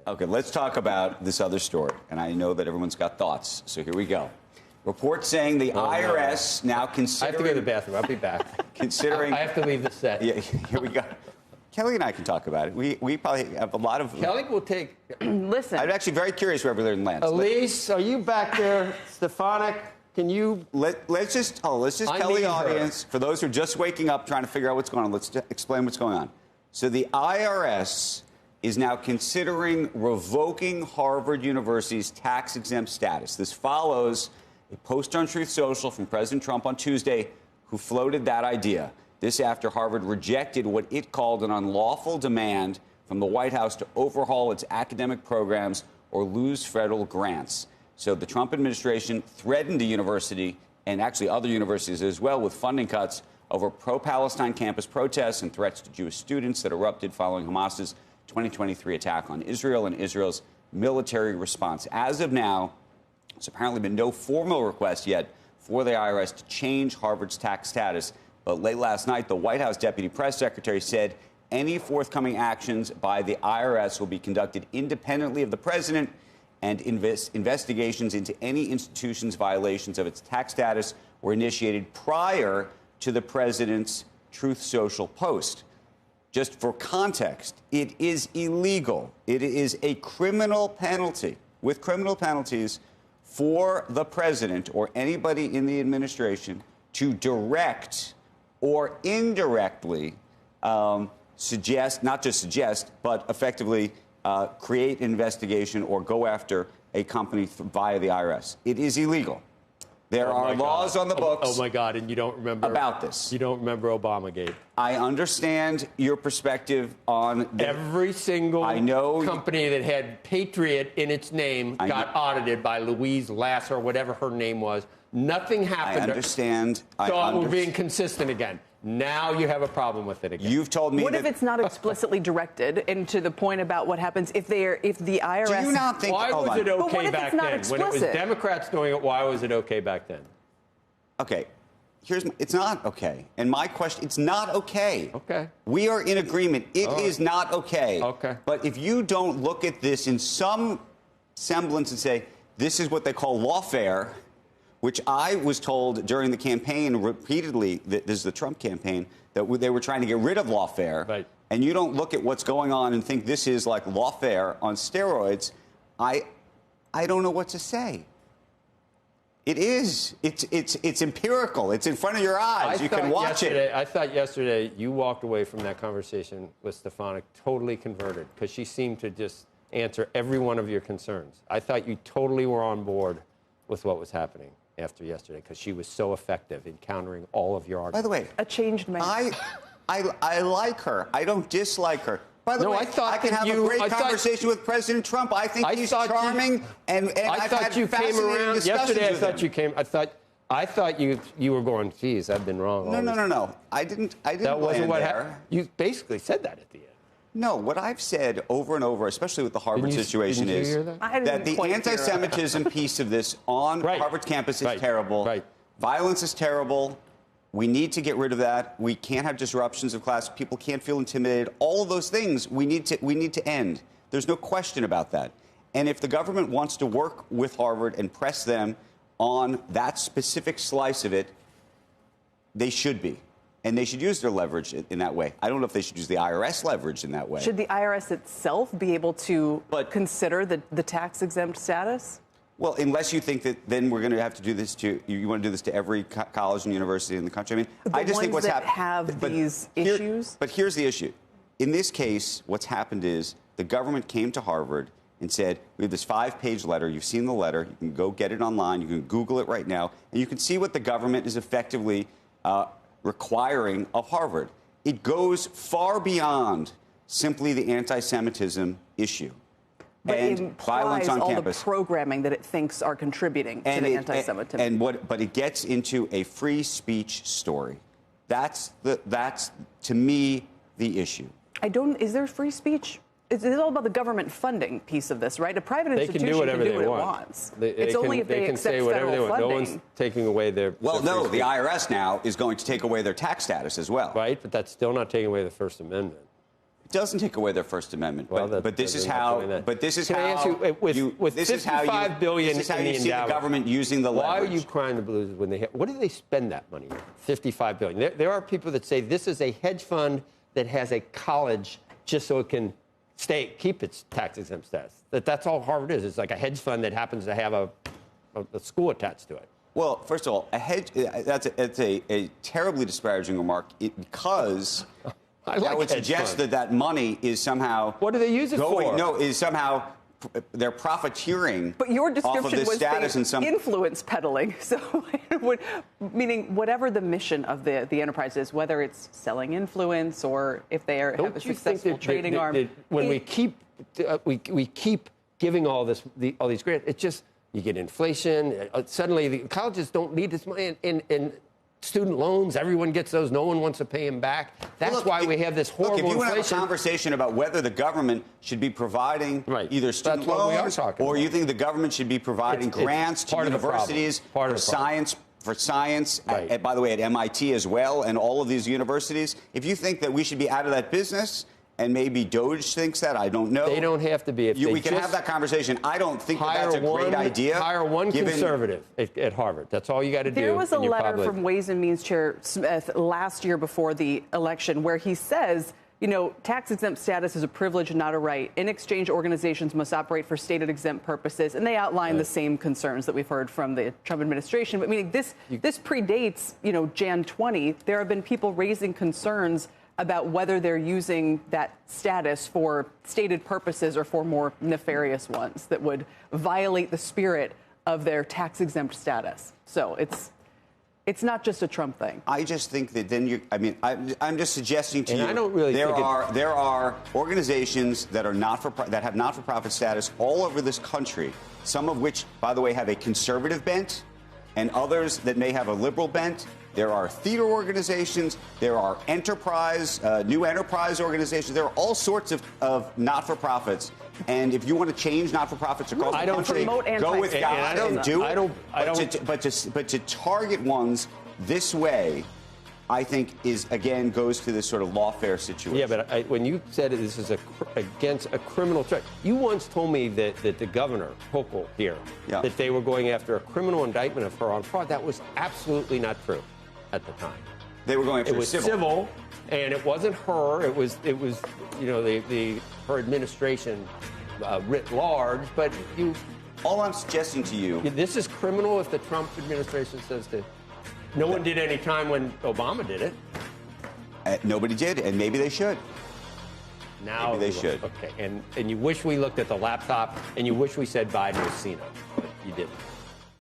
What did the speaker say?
Okay, let's talk about this other story. And I know that everyone's got thoughts, so here we go. Report saying the IRS now considering... I have to go to the bathroom. I'll be back. Considering... I have to leave the set. Yeah, here we go. Kelly and I can talk about it. We probably have a lot of... Kelly will take... Listen. I'm actually very curious where everything lands. Elise, are you back there? Stefanik, can you... Let's just tell the audience, for those who are just waking up trying to figure out what's going on, let's explain what's going on. So the IRS is now considering revoking Harvard University's tax-exempt status. This follows a post on Truth Social from President Trump on Tuesday, who floated that idea. This after Harvard rejected what it called an unlawful demand from the White House to overhaul its academic programs or lose federal grants. So the Trump administration threatened the university, and actually other universities as well, with funding cuts over pro-Palestine campus protests and threats to Jewish students that erupted following Hamas's 2023 attack on Israel and Israel's military response. As of now, there's apparently been no formal request yet for the IRS to change Harvard's tax status. But late last night, the White House deputy press secretary said any forthcoming actions by the IRS will be conducted independently of the president, and investigations into any institution's violations of its tax status were initiated prior to the president's Truth Social post. Just for context, it is illegal. It is a criminal penalty, with criminal penalties, for the president or anybody in the administration to direct or indirectly suggest, not just suggest, but effectively create an investigation or go after a company via the IRS. It is illegal. There are laws on the books. Oh, my God, and you don't remember about this. You don't remember Obamagate. I understand your perspective on every single company that had Patriot in its name got audited by Louise Lasser, whatever her name was. Nothing happened. I understand. Thought we're being consistent again. Now you have a problem with it again. You've told me what if it's not explicitly directed? And to the point about what happens if the IRS... Do you not think... Why was it okay back then? When it was Democrats doing it, why was it okay back then? Okay. It's not okay. And my question, it's not okay. Okay. We are in agreement. It is not okay. Okay. But if you don't look at this in some semblance and say, this is what they call lawfare, which I was told during the campaign repeatedly, that this is the Trump campaign, that they were trying to get rid of lawfare. Right. And you don't look at what's going on and think this is like lawfare on steroids. I don't know what to say. It is. It's empirical. It's in front of your eyes. You can watch it. I thought yesterday you walked away from that conversation with Stefanik totally converted, because she seemed to just answer every one of your concerns. I thought you totally were on board with what was happening after yesterday, because she was so effective in countering all of your arguments. By the way, a changed man. I like her. I don't dislike her. By the way, I can have a great conversation with President Trump. I think he's charming, and I've had fascinating discussions with him. I thought you were going, geez, I've been wrong. No. I didn't. That wasn't what happened. You basically said that at the end. No, what I've said over and over, especially with the Harvard situation, is that the anti-Semitism piece of this on Harvard campus is terrible. Right. Violence is terrible. We need to get rid of that. We can't have disruptions of class. People can't feel intimidated. All of those things we need to end. There's no question about that. And if the government wants to work with Harvard and press them on that specific slice of it, they should be. And they should use their leverage in that way. I don't know if they should use the IRS leverage in that way. Should the IRS itself be able to consider the tax-exempt status? Well, unless you think that then we're going to have to do this to, you want to do this to every college and university in the country. I mean, I just think what's happened. Have these issues? But here's the issue. In this case, what's happened is the government came to Harvard and said, we have this 5-page letter. You've seen the letter. You can go get it online. You can Google it right now. And you can see what the government is effectively requiring of Harvard. It goes far beyond simply the anti-Semitism issue. But and it implies violence on all campus. The programming that it thinks are contributing to the anti-Semitism. But it gets into a free speech story. That's to me the issue. Is there free speech? It's all about the government funding piece of this, right? A private institution can do whatever it they wants. It's only if they accept federal funding. No one's taking away their... Well, no, the IRS now is going to take away their tax status as well. Right, but that's still not taking away the First Amendment. doesn't take away their First Amendment. Well, but this is how. But this is Can I ask you, with $55 billion this is how in you the see the endowment, government using the leverage. Why are you crying the blues when they? What do they spend that money on? $55 billion. There are people that say this is a hedge fund that has a college just so it can keep its tax-exempt status. That's all Harvard is. It's like a hedge fund that happens to have a school attached to it. Well, first of all, that's a terribly disparaging remark because that would suggest that money is somehow. What do they use it for? No, is somehow they're profiteering. But your off of description this was status in some influence peddling. So, meaning whatever the mission of the enterprise is, whether it's selling influence or if they have a successful trading arm. When we keep giving all these grants, it just. You get inflation. Suddenly, the colleges don't need this money. In student loans, everyone gets those. No one wants to pay them back. That's why we have this horrible inflation. If you want to have a conversation about whether the government should be providing either student loans or you think the government should be providing grants to universities for science, and by the way, at MIT as well, and all of these universities, if you think that we should be out of that business, and maybe Doge thinks that. I don't know. They don't have to be. We can have that conversation. I don't think that's a great idea. Hire one conservative at Harvard. That's all you got to do. There was a letter from Ways and Means Chair Smith last year before the election where he says, tax-exempt status is a privilege and not a right. In exchange, organizations must operate for stated exempt purposes. And they outline the same concerns that we've heard from the Trump administration. But meaning this predates, Jan 20. There have been people raising concerns about whether they're using that status for stated purposes or for more nefarious ones that would violate the spirit of their tax-exempt status. So it's not just a Trump thing. I just think that I'm just suggesting to you. I don't really there are organizations that are that have not-for-profit status all over this country. Some of which, by the way, have a conservative bent, and others that may have a liberal bent. There are theater organizations. There are new enterprise organizations. There are all sorts of not-for-profits. And if you want to change not-for-profits across the country, go with God and do it. But to target ones this way, I think goes to this sort of lawfare situation. Yeah, but when you said this is against a criminal threat, you once told me that the governor, Hochul here, that they were going after a criminal indictment of her on fraud. That was absolutely not true at the time. They were going after civil, and it wasn't her. It was her administration writ large. But all I'm suggesting to you, this is criminal if the Trump administration says to. No one did any time when Obama did it. Nobody did, and maybe they should. Now maybe they should. Okay, and you wish we looked at the laptop, and you wish we said Biden was senile, but you didn't.